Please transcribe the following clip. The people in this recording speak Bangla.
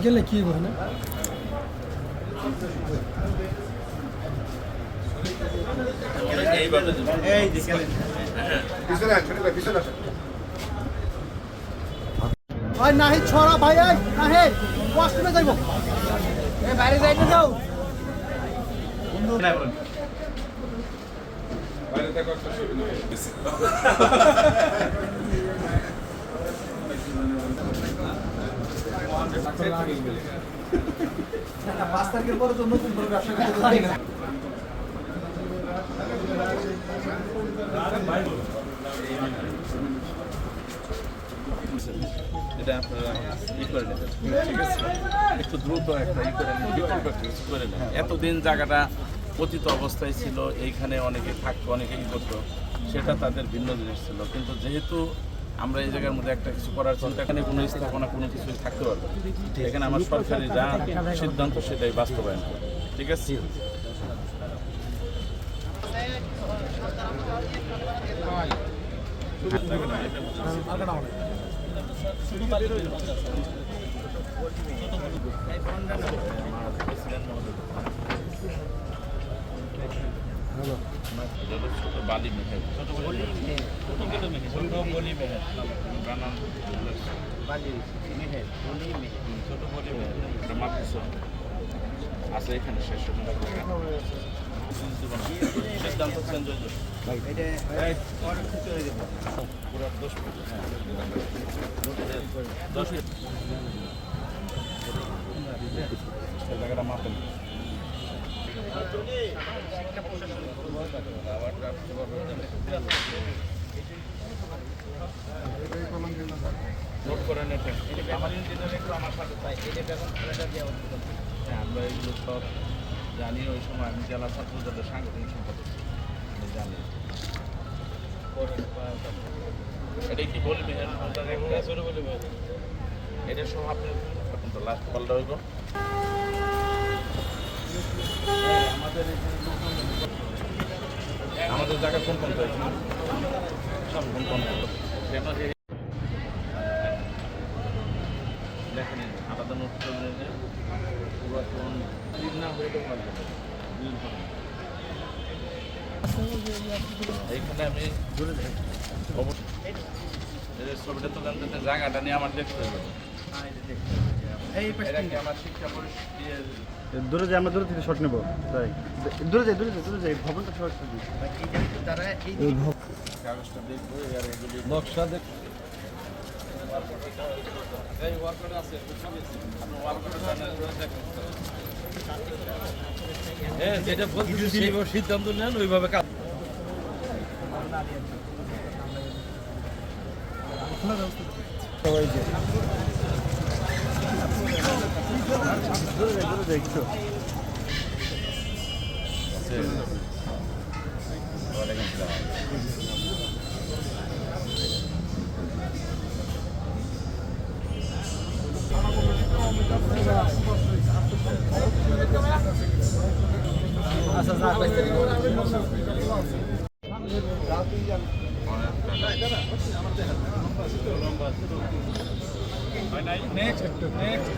গেলে কি হবে না ভাই নাহি ছড়া ভাই নাহি ওয়াশরুমে যাইব বাইরে যাইতে যাও বাইরে দেখো একটা ছবি নেবে পাঁচ তারিখের পরে তো নতুন করে ব্যবসা করতে পারি না এটা আপনারা করে নেবেন, ঠিক আছে? একটু দ্রুত একটা বিকল্প করে নেবেন। এতদিন জায়গাটা পতিত অবস্থায় ছিল, এইখানে অনেকে থাকতো, অনেকেই করতো, সেটা তাদের ভিন্ন জিনিস ছিল। কিন্তু যেহেতু আমরা এই জায়গার মধ্যে একটা কিছু করার চিন্তা, এখানে কোনো স্থাপনা কোনো কিছুই থাকতে পারবে, এখানে আমার সরকারি যা সিদ্ধান্ত সেটাই বাস্তবায়ন করবে, ঠিক আছে? বালি মেহের ছোট বলি মেহের বানান বালি মেহের বলি মেহের ছোট বলি মেহের মাত্র আছে এখানে শেষ সিদ্ধান্ত চেঞ্জ হয়ে যাবে পুরো 10 ফুট জায়গাটা মাপেন নোট করে নেবেন। আমার ইঞ্জিনিয়ার একটু আমার সাথে চাই, হ্যাঁ আমরা এগুলো সব জানি। ওই সময় আমি জেলা ছাত্র দলের সাংগঠনিক সম্পাদক, আমি জানি। এটা কি বলবি? এটা সব আপনি এখন তো লাস্ট কলটা হইব। আমাদের জায়গা কোন কোন সব কোন কোন দেখেন আলাদা নোট করে পুরাতন না হইতে পারবে এইখানে আমি অবশ্যই ছবিটা তো জানতে জায়গাটা নিয়ে আমার দেখতে হবে। আমার শিক্ষা পরিস্থিতি দূরে যাই, আমরা দূরে থেকে শট নেবো, তাই দূরে যাই ভবনটা শর্ট দিই। কাগজটা দেখবো আর এগুলি নকশা দেখ যেটা সিদ্ধান্ত নেন ওইভাবে কাজ। একটু নেক্সট